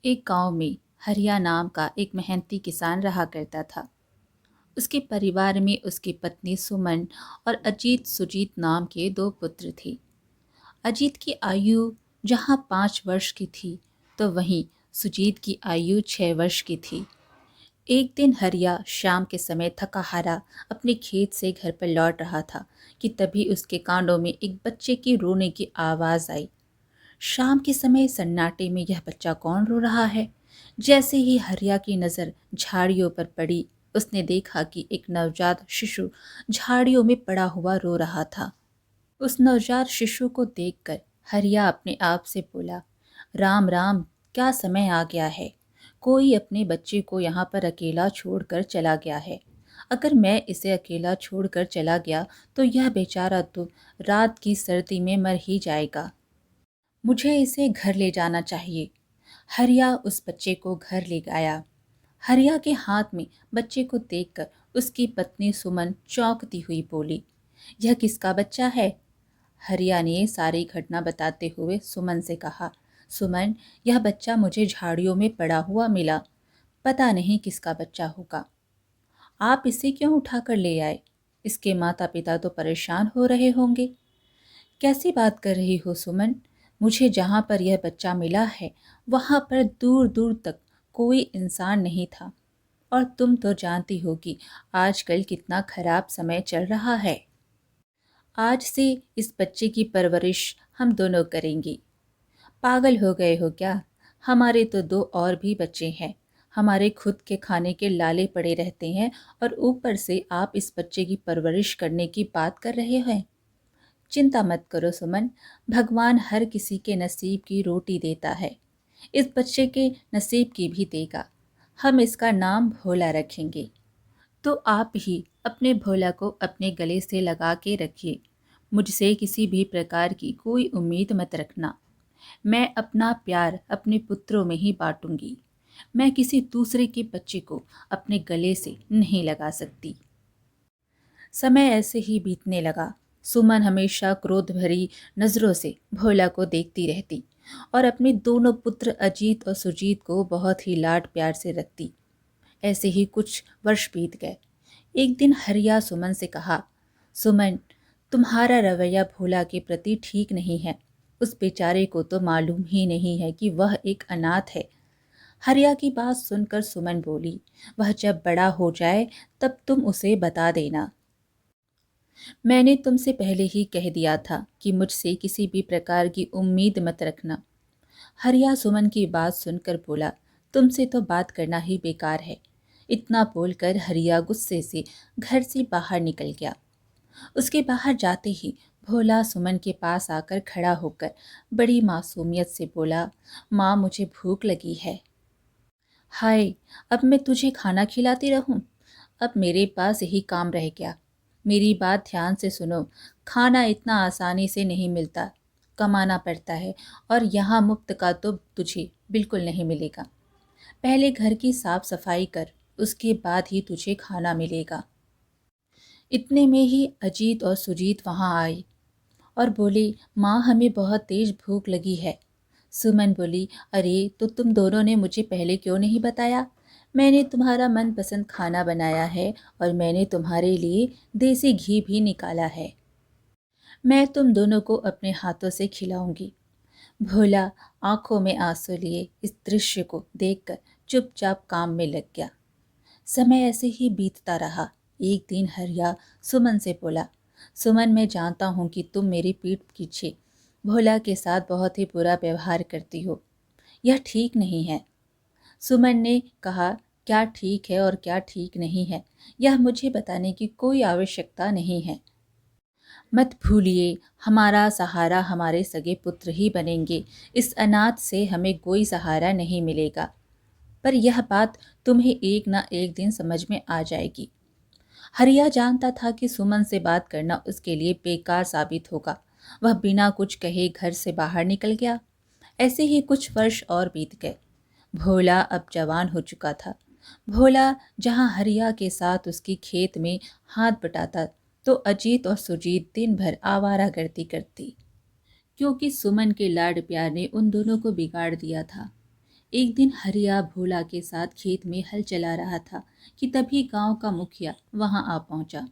एक गांव में हरिया नाम का एक मेहनती किसान रहा करता था। उसके परिवार में उसकी पत्नी सुमन और अजीत सुजीत नाम के दो पुत्र थे। अजीत की आयु जहाँ 5 वर्ष की थी तो वहीं सुजीत की आयु 6 वर्ष की थी। एक दिन हरिया शाम के समय थका हारा अपने खेत से घर पर लौट रहा था कि तभी उसके कानों में एक बच्चे की रोने की आवाज़ आई। शाम के समय सन्नाटे में यह बच्चा कौन रो रहा है? जैसे ही हरिया की नज़र झाड़ियों पर पड़ी, उसने देखा कि एक नवजात शिशु झाड़ियों में पड़ा हुआ रो रहा था। उस नवजात शिशु को देखकर हरिया अपने आप से बोला, राम राम, क्या समय आ गया है। कोई अपने बच्चे को यहाँ पर अकेला छोड़कर चला गया है। अगर मैं इसे अकेला छोड़कर चला गया तो यह बेचारा तो रात की सर्दी में मर ही जाएगा। मुझे इसे घर ले जाना चाहिए। हरिया उस बच्चे को घर ले गया। हरिया के हाथ में बच्चे को देखकर उसकी पत्नी सुमन चौंकती हुई बोली, यह किसका बच्चा है? हरिया ने सारी घटना बताते हुए सुमन से कहा, सुमन, यह बच्चा मुझे झाड़ियों में पड़ा हुआ मिला। पता नहीं किसका बच्चा होगा। आप इसे क्यों उठाकर ले आए? इसके माता पिता तो परेशान हो रहे होंगे। कैसी बात कर रही हो सुमन? मुझे जहाँ पर यह बच्चा मिला है वहाँ पर दूर दूर तक कोई इंसान नहीं था। और तुम तो जानती हो कि आजकल कितना खराब समय चल रहा है। आज से इस बच्चे की परवरिश हम दोनों करेंगे। पागल हो गए हो क्या? हमारे तो दो और भी बच्चे हैं। हमारे खुद के खाने के लाले पड़े रहते हैं और ऊपर से आप इस बच्चे की परवरिश करने की बात कर रहे हैं। चिंता मत करो सुमन, भगवान हर किसी के नसीब की रोटी देता है। इस बच्चे के नसीब की भी देगा। हम इसका नाम भोला रखेंगे। तो आप ही अपने भोला को अपने गले से लगा के रखिए। मुझसे किसी भी प्रकार की कोई उम्मीद मत रखना। मैं अपना प्यार अपने पुत्रों में ही बांटूंगी। मैं किसी दूसरे के बच्चे को अपने गले से नहीं लगा सकती। समय ऐसे ही बीतने लगा। सुमन हमेशा क्रोध भरी नज़रों से भोला को देखती रहती और अपने दोनों पुत्र अजीत और सुजीत को बहुत ही लाड प्यार से रखती। ऐसे ही कुछ वर्ष बीत गए। एक दिन हरिया सुमन से कहा, सुमन, तुम्हारा रवैया भोला के प्रति ठीक नहीं है। उस बेचारे को तो मालूम ही नहीं है कि वह एक अनाथ है। हरिया की बात सुनकर सुमन बोली, वह जब बड़ा हो जाए तब तुम उसे बता देना। मैंने तुमसे पहले ही कह दिया था कि मुझसे किसी भी प्रकार की उम्मीद मत रखना। हरिया सुमन की बात सुनकर बोला, तुमसे तो बात करना ही बेकार है। इतना बोलकर हरिया गुस्से से घर से बाहर निकल गया। उसके बाहर जाते ही भोला सुमन के पास आकर खड़ा होकर बड़ी मासूमियत से बोला, माँ, मुझे भूख लगी है। हाय, अब मैं तुझे खाना खिलाती रहूं? अब मेरे पास यही काम रह गया। मेरी बात ध्यान से सुनो। खाना इतना आसानी से नहीं मिलता, कमाना पड़ता है। और यहाँ मुफ्त का तो तुझे बिल्कुल नहीं मिलेगा। पहले घर की साफ सफाई कर, उसके बाद ही तुझे खाना मिलेगा। इतने में ही अजीत और सुजीत वहाँ आए और बोले, माँ, हमें बहुत तेज भूख लगी है। सुमन बोली, अरे तो तुम दोनों ने मुझे पहले क्यों नहीं बताया? मैंने तुम्हारा मनपसंद खाना बनाया है और मैंने तुम्हारे लिए देसी घी भी निकाला है। मैं तुम दोनों को अपने हाथों से खिलाऊंगी। भोला आंखों में आंसू लिए इस दृश्य को देखकर चुपचाप काम में लग गया। समय ऐसे ही बीतता रहा। एक दिन हरिया सुमन से बोला, सुमन, मैं जानता हूँ कि तुम मेरी पीठ पीछे भोला के साथ बहुत ही बुरा व्यवहार करती हो। यह ठीक नहीं है। सुमन ने कहा, क्या ठीक है और क्या ठीक नहीं है यह मुझे बताने की कोई आवश्यकता नहीं है। मत भूलिए, हमारा सहारा हमारे सगे पुत्र ही बनेंगे। इस अनाथ से हमें कोई सहारा नहीं मिलेगा। पर यह बात तुम्हें एक ना एक दिन समझ में आ जाएगी। हरिया जानता था कि सुमन से बात करना उसके लिए बेकार साबित होगा। वह बिना कुछ कहे घर से बाहर निकल गया। ऐसे ही कुछ वर्ष और बीत गए। भोला अब जवान हो चुका था। भोला जहाँ हरिया के साथ उसकी खेत में हाथ बटाता तो अजीत और सुजीत दिन भर आवारागर्दी करती, क्योंकि सुमन के लाड प्यार ने उन दोनों को बिगाड़ दिया था। एक दिन हरिया भोला के साथ खेत में हल चला रहा था कि तभी गांव का मुखिया वहां आ पहुंचा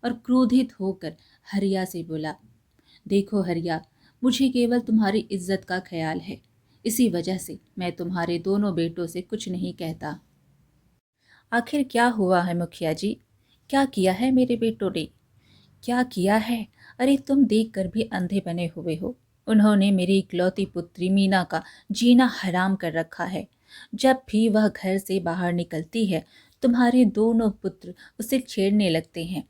और क्रोधित होकर हरिया से बोला, देखो हरिया, मुझे केवल तुम्हारी इज्जत का ख्याल है। इसी वजह से मैं तुम्हारे दोनों बेटों से कुछ नहीं कहता। आखिर क्या हुआ है मुखिया जी? क्या किया है मेरे बेटों ने? क्या किया है? अरे तुम देख कर भी अंधे बने हुए हो। उन्होंने मेरी इकलौती पुत्री मीना का जीना हराम कर रखा है। जब भी वह घर से बाहर निकलती है, तुम्हारे दोनों पुत्र उसे छेड़ने लगते हैं।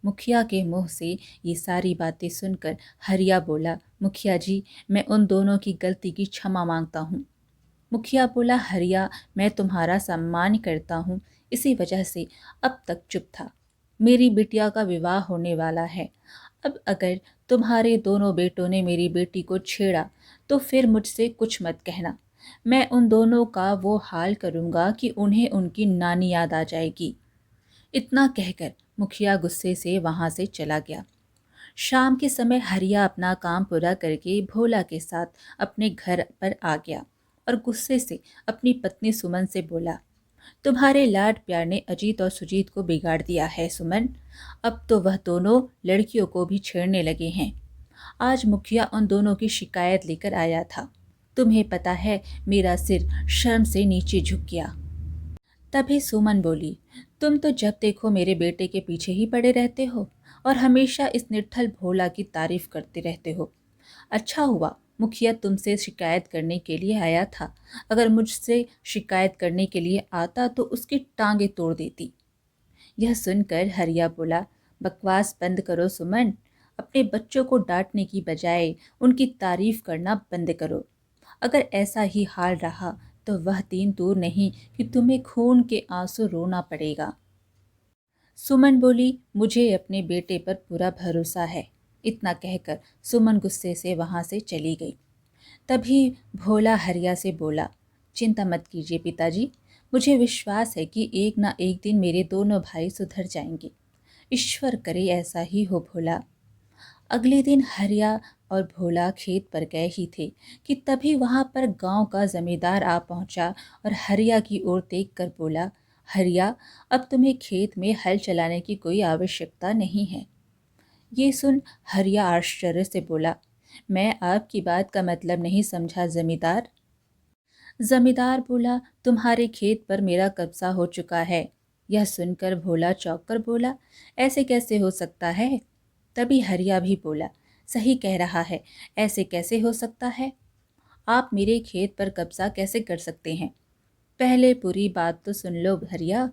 मुखिया के मुंह से ये सारी बातें सुनकर हरिया बोला, मुखिया जी, मैं उन दोनों की गलती की क्षमा मांगता हूँ। मुखिया बोला, हरिया, मैं तुम्हारा सम्मान करता हूँ, इसी वजह से अब तक चुप था। मेरी बिटिया का विवाह होने वाला है। अब अगर तुम्हारे दोनों बेटों ने मेरी बेटी को छेड़ा तो फिर मुझसे कुछ मत कहना। मैं उन दोनों का वो हाल करूँगा कि उन्हें उनकी नानी याद आ जाएगी। इतना कहकर मुखिया गुस्से से वहां से चला गया। शाम के समय हरिया अपना काम पूरा करके भोला के साथ अपने घर पर आ गया और गुस्से से अपनी पत्नी सुमन से बोला, तुम्हारे लाड प्यार ने अजीत और सुजीत को बिगाड़ दिया है सुमन। अब तो वह दोनों लड़कियों को भी छेड़ने लगे हैं। आज मुखिया उन दोनों की शिकायत लेकर आया था। तुम्हें पता है, मेरा सिर शर्म से नीचे झुक गया। तभी सुमन बोली, तुम तो जब देखो मेरे बेटे के पीछे ही पड़े रहते हो और हमेशा इस निट्ठल भोला की तारीफ करते रहते हो। अच्छा हुआ मुखिया तुमसे शिकायत करने के लिए आया था। अगर मुझसे शिकायत करने के लिए आता तो उसकी टांगे तोड़ देती। यह सुनकर हरिया बोला, बकवास बंद करो सुमन। अपने बच्चों को डांटने की बजाय उनकी तारीफ करना बंद करो। अगर ऐसा ही हाल रहा तो वह दिन दूर नहीं कि तुम्हें खून के आंसू रोना पड़ेगा। सुमन बोली, मुझे अपने बेटे पर पूरा भरोसा है। इतना कहकर सुमन गुस्से से वहां से चली गई। तभी भोला हरिया से बोला, चिंता मत कीजिए पिताजी, मुझे विश्वास है कि एक ना एक दिन मेरे दोनों भाई सुधर जाएंगे। ईश्वर करे ऐसा ही हो भोला। अगले दिन हरिया और भोला खेत पर गए ही थे कि तभी वहां पर गांव का जमींदार आ पहुंचा और हरिया की ओर देखकर बोला, हरिया, अब तुम्हें खेत में हल चलाने की कोई आवश्यकता नहीं है। ये सुन हरिया आश्चर्य से बोला, मैं आपकी बात का मतलब नहीं समझा जमींदार। जमींदार बोला, तुम्हारे खेत पर मेरा कब्जा हो चुका है। यह सुनकर भोला चौंक कर बोला, ऐसे कैसे हो सकता है? तभी हरिया भी बोला, सही कह रहा है, ऐसे कैसे हो सकता है? आप मेरे खेत पर कब्जा कैसे कर सकते हैं? पहले पूरी बात तो सुन लो हरिया।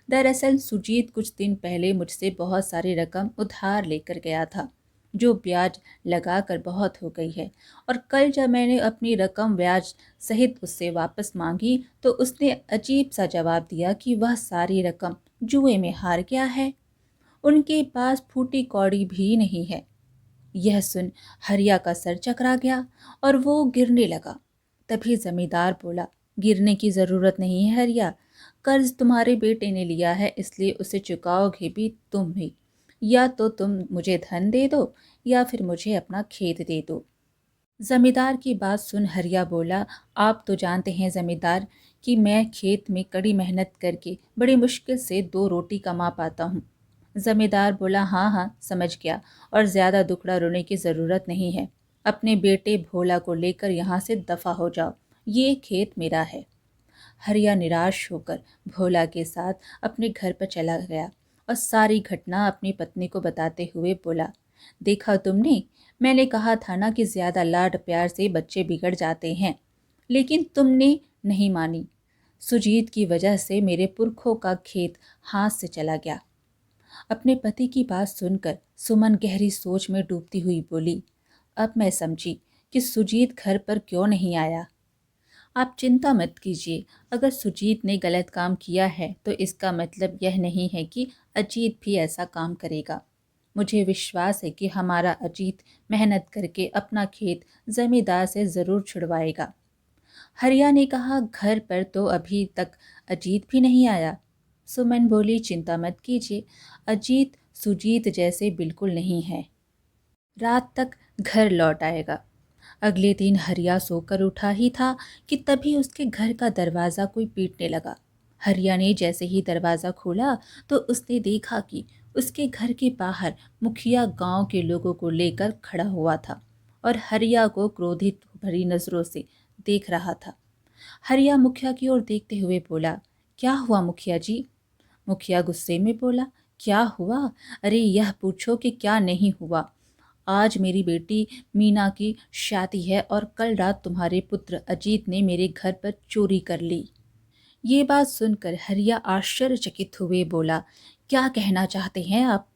दरअसल सुजीत कुछ दिन पहले मुझसे बहुत सारी रकम उधार लेकर गया था, जो ब्याज लगाकर बहुत हो गई है। और कल जब मैंने अपनी रकम ब्याज सहित उससे वापस मांगी तो उसने अजीब सा जवाब दिया कि वह सारी रकम जुए में हार गया है। उनके पास फूटी कौड़ी भी नहीं है। यह सुन हरिया का सर चकरा गया और वो गिरने लगा। तभी जमींदार बोला, गिरने की जरूरत नहीं है हरिया। कर्ज तुम्हारे बेटे ने लिया है, इसलिए उसे चुकाओगे भी तुम ही। या तो तुम मुझे धन दे दो या फिर मुझे अपना खेत दे दो। जमींदार की बात सुन हरिया बोला, आप तो जानते हैं जमींदार कि मैं खेत में कड़ी मेहनत करके बड़ी मुश्किल से दो रोटी कमा पाता हूँ। जमींदार बोला, हाँ हाँ समझ गया, और ज़्यादा दुखड़ा रोने की ज़रूरत नहीं है। अपने बेटे भोला को लेकर यहाँ से दफ़ा हो जाओ, ये खेत मेरा है। हरिया निराश होकर भोला के साथ अपने घर पर चला गया और सारी घटना अपनी पत्नी को बताते हुए बोला, देखा तुमने, मैंने कहा था ना कि ज़्यादा लाड प्यार से बच्चे बिगड़ जाते हैं, लेकिन तुमने नहीं मानी। सुजीत की वजह से मेरे पुरखों का खेत हाथ से चला गया। अपने पति की बात सुनकर सुमन गहरी सोच में डूबती हुई बोली, अब मैं समझी कि सुजीत घर पर क्यों नहीं आया। आप चिंता मत कीजिए, अगर सुजीत ने गलत काम किया है तो इसका मतलब यह नहीं है कि अजीत भी ऐसा काम करेगा। मुझे विश्वास है कि हमारा अजीत मेहनत करके अपना खेत जमींदार से ज़रूर छुड़वाएगा। हरिया ने कहा, घर पर तो अभी तक अजीत भी नहीं आया। सुमन बोली, चिंता मत कीजिए, अजीत सुजीत जैसे बिल्कुल नहीं है। रात तक घर लौट आएगा। अगले दिन हरिया सोकर उठा ही था कि तभी उसके घर का दरवाज़ा कोई पीटने लगा। हरिया ने जैसे ही दरवाज़ा खोला तो उसने देखा कि उसके घर के बाहर मुखिया गांव के लोगों को लेकर खड़ा हुआ था और हरिया को क्रोधित भरी नज़रों से देख रहा था। हरिया मुखिया की ओर देखते हुए बोला, क्या हुआ मुखिया जी? मुखिया गुस्से में बोला, क्या हुआ? अरे यह पूछो कि क्या नहीं हुआ। आज मेरी बेटी मीना की शादी है और कल रात तुम्हारे पुत्र अजीत ने मेरे घर पर चोरी कर ली। ये बात सुनकर हरिया आश्चर्यचकित हुए बोला, क्या कहना चाहते हैं आप?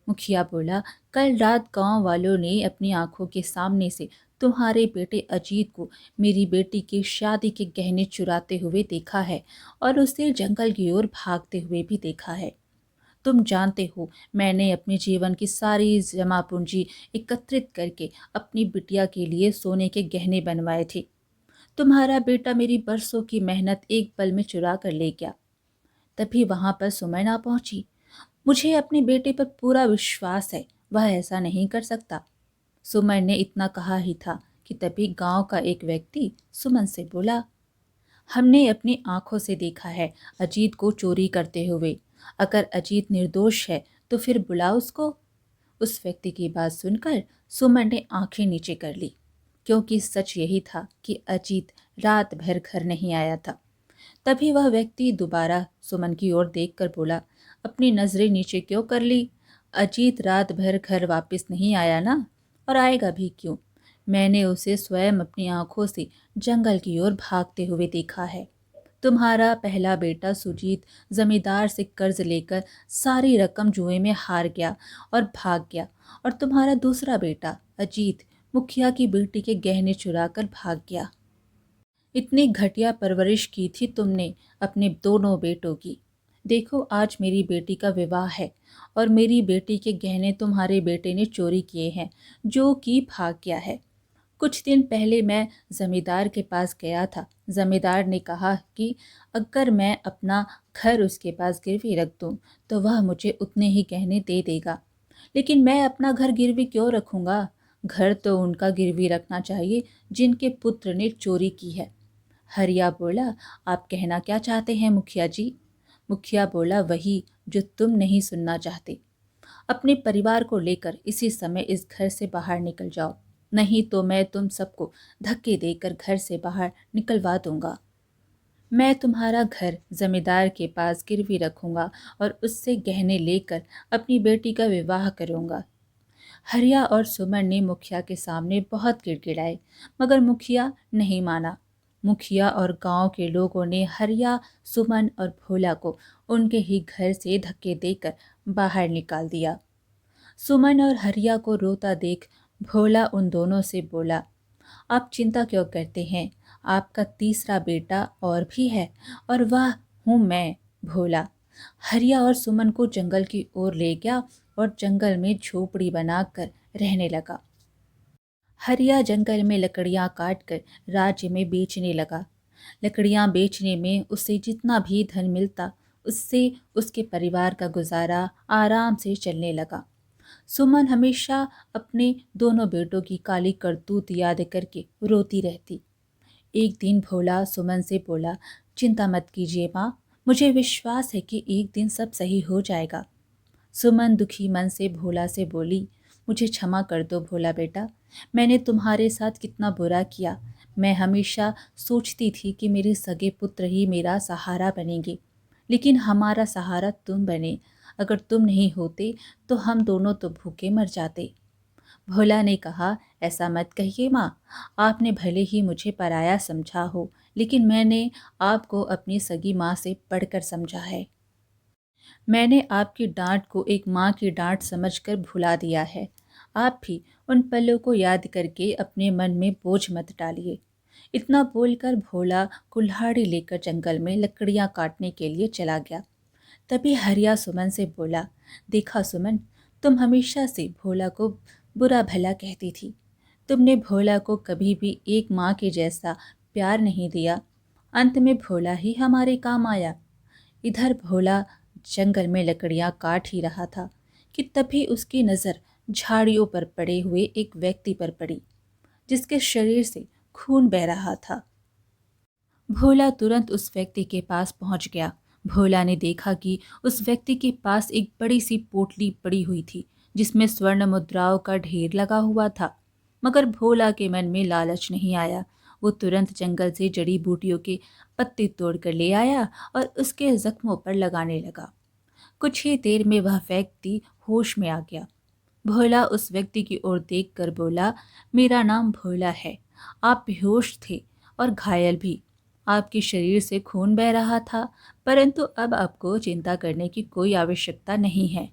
मुखिया बोला, कल रात गांव वालों ने अपनी आंखों के सामने से तुम्हारे बेटे अजीत को मेरी बेटी की शादी के गहने चुराते हुए देखा है और उसे जंगल की ओर भागते हुए भी देखा है। तुम जानते हो, मैंने अपने जीवन की सारी जमा पूंजी एकत्रित करके अपनी बिटिया के लिए सोने के गहने बनवाए थे। तुम्हारा बेटा मेरी बरसों की मेहनत एक पल में चुरा कर ले गया। तभी वहां पर सुमन आ पहुंची। मुझे अपने बेटे पर पूरा विश्वास है, वह ऐसा नहीं कर सकता। सुमन ने इतना कहा ही था कि तभी गांव का एक व्यक्ति सुमन से बोला, हमने अपनी आंखों से देखा है अजीत को चोरी करते हुए। अगर अजीत निर्दोष है तो फिर बुलाओ उसको। उस व्यक्ति की बात सुनकर सुमन ने आंखें नीचे कर ली, क्योंकि सच यही था कि अजीत रात भर घर नहीं आया था। तभी वह व्यक्ति दोबारा सुमन की ओर देखकर बोला, अपनी नजरें नीचे क्यों कर ली? अजीत रात भर घर वापस नहीं आया ना, और आएगा भी क्यों? मैंने उसे स्वयं अपनी आंखों से जंगल की ओर भागते हुए देखा है। तुम्हारा पहला बेटा सुजीत जमींदार से कर्ज लेकर सारी रकम जुए में हार गया और भाग गया, और तुम्हारा दूसरा बेटा अजीत मुखिया की बेटी के गहने चुराकर भाग गया। इतनी घटिया परवरिश की थी तुमने अपने दोनों बेटों की। देखो आज मेरी बेटी का विवाह है और मेरी बेटी के गहने तुम्हारे बेटे ने चोरी किए हैं, जो कि भाग गया है। कुछ दिन पहले मैं जमींदार के पास गया था। जमींदार ने कहा कि अगर मैं अपना घर उसके पास गिरवी रख दूं तो वह मुझे उतने ही गहने दे देगा। लेकिन मैं अपना घर गिरवी क्यों रखूंगा? घर तो उनका गिरवी रखना चाहिए जिनके पुत्र ने चोरी की है। हरिया बोला, आप कहना क्या चाहते हैं मुखिया जी? मुखिया बोला, वही जो तुम नहीं सुनना चाहते। अपने परिवार को लेकर इसी समय इस घर से बाहर निकल जाओ, नहीं तो मैं तुम सबको धक्के देकर घर से बाहर निकलवा दूंगा। मैं तुम्हारा घर जमींदार के पास गिरवी रखूंगा और उससे गहने लेकर अपनी बेटी का विवाह करूंगा। हरिया और सुमन ने मुखिया के सामने बहुत गिड़गिड़ाए, मगर मुखिया नहीं माना। मुखिया और गांव के लोगों ने हरिया, सुमन और भोला को उनके ही घर से धक्के देकर बाहर निकाल दिया। सुमन और हरिया को रोता देख भोला उन दोनों से बोला, आप चिंता क्यों करते हैं? आपका तीसरा बेटा और भी है, और वह हूँ मैं, भोला। हरिया और सुमन को जंगल की ओर ले गया और जंगल में झोपड़ी बनाकर रहने लगा। हरिया जंगल में लकड़ियां काटकर राज्य में बेचने लगा। लकड़ियां बेचने में उसे जितना भी धन मिलता, उससे उसके परिवार का गुजारा आराम से चलने लगा। सुमन हमेशा अपने दोनों बेटों की काली करतूत याद करके रोती रहती। एक दिन भोला सुमन से बोला, चिंता मत कीजिए माँ, मुझे विश्वास है कि एक दिन सब सही हो जाएगा। सुमन दुखी मन से भोला से बोली, मुझे क्षमा कर दो भोला बेटा, मैंने तुम्हारे साथ कितना बुरा किया। मैं हमेशा सोचती थी कि मेरे सगे पुत्र ही मेरा सहारा बनेंगे, लेकिन हमारा सहारा तुम बने। अगर तुम नहीं होते तो हम दोनों तो भूखे मर जाते। भोला ने कहा, ऐसा मत कहिए माँ, आपने भले ही मुझे पराया समझा हो, लेकिन मैंने आपको अपनी सगी माँ से बढ़कर समझा है। मैंने आपकी डांट को एक माँ की डांट समझकर भुला दिया है। आप भी उन पलों को याद करके अपने मन में बोझ मत डालिए। इतना बोलकर भोला कुल्हाड़ी लेकर जंगल में लकड़ियां काटने के लिए चला गया। तभी हरिया सुमन से बोला, देखा सुमन, तुम हमेशा से भोला को बुरा भला कहती थी। तुमने भोला को कभी भी एक माँ के जैसा प्यार नहीं दिया। अंत में भोला ही हमारे काम आया। इधर भोला जंगल में लकड़ियां काट ही रहा था कि तभी उसकी नज़र झाड़ियों पर पड़े हुए एक व्यक्ति पर पड़ी। जिसके शरीर से खून बह रहा था। भोला तुरंत उस व्यक्ति के पास पहुंच गया। भोला ने देखा कि उस व्यक्ति के पास एक बड़ी सी पोटली पड़ी हुई थी जिसमें स्वर्ण मुद्राओं का ढेर लगा हुआ था। मगर भोला के मन में लालच नहीं आया। वो तुरंत जंगल से जड़ी बूटियों के पत्ते तोड़कर ले आया और उसके जख्मों पर लगाने लगा। कुछ ही देर में वह व्यक्ति होश में आ गया। भोला उस व्यक्ति की ओर देखकर बोला, मेरा नाम भोला है। आप बेहोश थे और घायल भी। आपके शरीर से खून बह रहा था, परंतु अब आपको चिंता करने की कोई आवश्यकता नहीं है।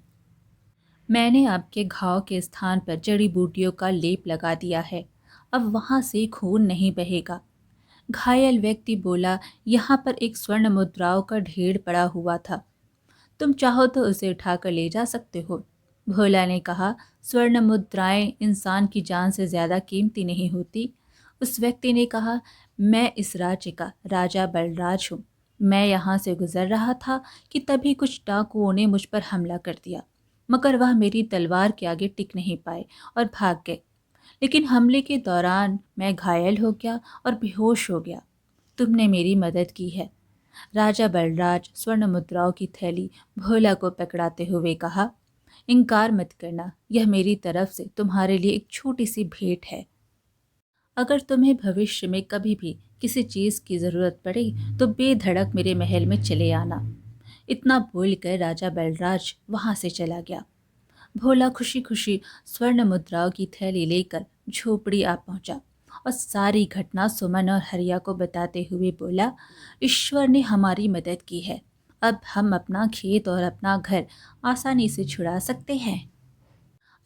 मैंने आपके घाव के स्थान पर जड़ी बूटियों का लेप लगा दिया है। अब वहां से खून नहीं बहेगा। घायल व्यक्ति बोला, यहाँ पर एक स्वर्ण मुद्राओं का ढेर पड़ा हुआ था। तुम चाहो तो उसे उठाकर ले जा सकते हो। भोला ने कहा, स्वर्ण मुद्राएं इंसान की जान से ज्यादा कीमती नहीं होती। उस व्यक्ति ने कहा, मैं इस राज्य का राजा बलराज हूँ। मैं यहाँ से गुजर रहा था कि तभी कुछ डाकुओं ने मुझ पर हमला कर दिया, मगर वह मेरी तलवार के आगे टिक नहीं पाए और भाग गए। लेकिन हमले के दौरान मैं घायल हो गया और बेहोश हो गया। तुमने मेरी मदद की है। राजा बलराज स्वर्ण मुद्राओं की थैली भोला को पकड़ाते हुए कहा, इनकार मत करना, यह मेरी तरफ से तुम्हारे लिए एक छोटी सी भेंट है। अगर तुम्हें भविष्य में कभी भी किसी चीज की जरूरत पड़े तो बेधड़क मेरे महल में चले आना। इतना बोलकर राजा बलराज वहां से चला गया। भोला खुशी खुशी स्वर्ण मुद्राओं की थैली लेकर झोपड़ी आ पहुंचा और सारी घटना सुमन और हरिया को बताते हुए बोला, ईश्वर ने हमारी मदद की है। अब हम अपना खेत और अपना घर आसानी से छुड़ा सकते हैं।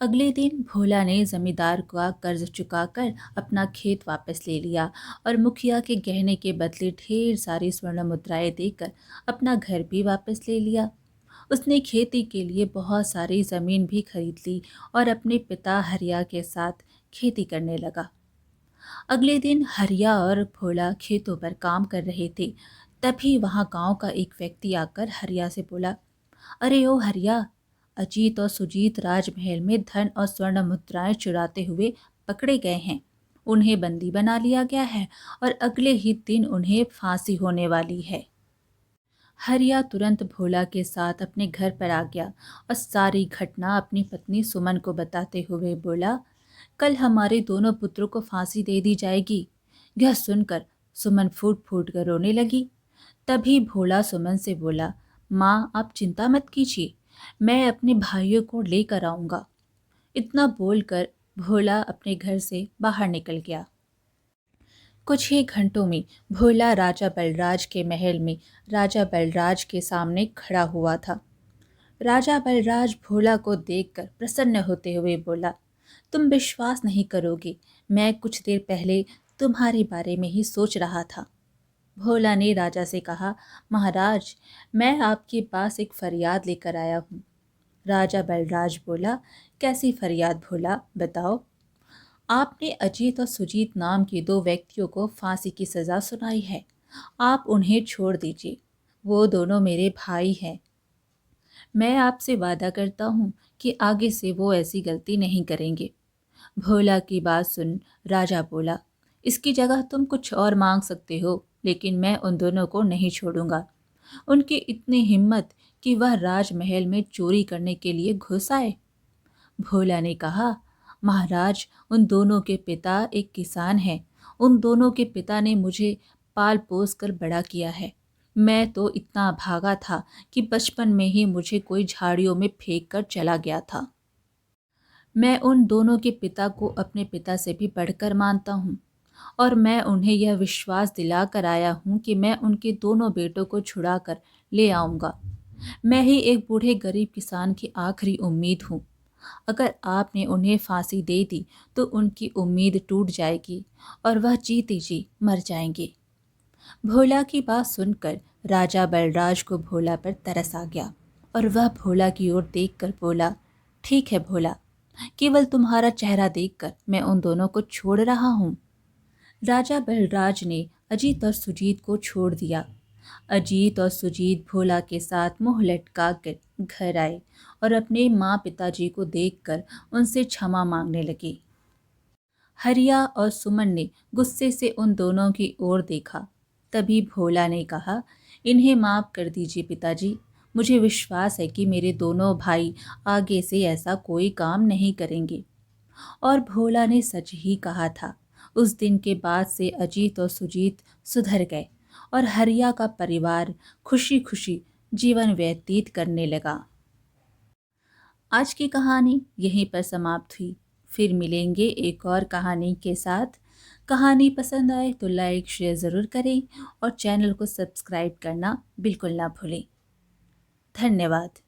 अगले दिन भोला ने जमींदार का कर्ज चुकाकर अपना खेत वापस ले लिया और मुखिया के गहने के बदले ढेर सारी स्वर्ण मुद्राएं देकर अपना घर भी वापस ले लिया। उसने खेती के लिए बहुत सारी ज़मीन भी खरीद ली और अपने पिता हरिया के साथ खेती करने लगा। अगले दिन हरिया और भोला खेतों पर काम कर रहे थे। तभी वहां गांव का एक व्यक्ति आकर हरिया से बोला, अरे ओ हरिया, अजीत और सुजीत राजमहल में धन और स्वर्ण मुद्राएं चुराते हुए पकड़े गए हैं। उन्हें बंदी बना लिया गया है और अगले ही दिन उन्हें फांसी होने वाली है। हरिया तुरंत भोला के साथ अपने घर पर आ गया और सारी घटना अपनी पत्नी सुमन को बताते हुए बोला, कल हमारे दोनों पुत्रों को फांसी दे दी जाएगी। यह सुनकर सुमन फूट फूट कर रोने लगी। तभी भोला सुमन से बोला, माँ आप चिंता मत कीजिए, मैं अपने भाइयों को लेकर आऊँगा। इतना बोलकर भोला अपने घर से बाहर निकल गया। कुछ ही घंटों में भोला राजा बलराज के महल में राजा बलराज के सामने खड़ा हुआ था। राजा बलराज भोला को देखकर प्रसन्न होते हुए बोला, तुम विश्वास नहीं करोगे, मैं कुछ देर पहले तुम्हारे बारे में ही सोच रहा था। भोला ने राजा से कहा, महाराज मैं आपके पास एक फरियाद लेकर आया हूँ। राजा बलराज बोला, कैसी फरियाद भोला, बताओ। आपने अजीत और सुजीत नाम के दो व्यक्तियों को फांसी की सज़ा सुनाई है। आप उन्हें छोड़ दीजिए, वो दोनों मेरे भाई हैं। मैं आपसे वादा करता हूँ कि आगे से वो ऐसी गलती नहीं करेंगे। भोला की बात सुन राजा बोला, इसकी जगह तुम कुछ और मांग सकते हो, लेकिन मैं उन दोनों को नहीं छोड़ूंगा। उनकी इतनी हिम्मत कि वह राजमहल में चोरी करने के लिए घुस आए। भोला ने कहा, महाराज उन दोनों के पिता एक किसान हैं। उन दोनों के पिता ने मुझे पाल पोस कर बड़ा किया है। मैं तो इतना भागा था कि बचपन में ही मुझे कोई झाड़ियों में फेंक कर चला गया था। मैं उन दोनों के पिता को अपने पिता से भी बढ़कर मानता हूँ और मैं उन्हें यह विश्वास दिला कर आया हूँ कि मैं उनके दोनों बेटों को छुड़ा कर ले आऊँगा। मैं ही एक बूढ़े गरीब किसान की आखिरी उम्मीद हूँ। अगर आपने उन्हें फांसी दे दी तो उनकी उम्मीद टूट जाएगी और वह जीते जी मर जाएंगे। भोला की बात सुनकर राजा बलराज को भोला पर तरस आ गया और वह भोला की ओर देखकर बोला, ठीक है भोला, केवल तुम्हारा चेहरा देखकर मैं उन दोनों को छोड़ रहा हूँ। राजा बलराज ने अजीत और सुजीत को छोड़ दिया। अजीत और सुजीत भोला के साथ मुंह लटका कर घर आए और अपने माँ पिताजी को देखकर उनसे क्षमा मांगने लगे। हरिया और सुमन ने गुस्से से उन दोनों की ओर देखा। तभी भोला ने कहा, इन्हें माफ कर दीजिए पिताजी। मुझे विश्वास है कि मेरे दोनों भाई आगे से ऐसा कोई काम नहीं करेंगे। और भोला ने सच ही कहा था। उस दिन के बाद से अजीत और सुजीत सुधर गए और हरिया का परिवार खुशी खुशी जीवन व्यतीत करने लगा। आज की कहानी यहीं पर समाप्त हुई। फिर मिलेंगे एक और कहानी के साथ। कहानी पसंद आए तो लाइक शेयर ज़रूर करें और चैनल को सब्सक्राइब करना बिल्कुल ना भूलें। धन्यवाद।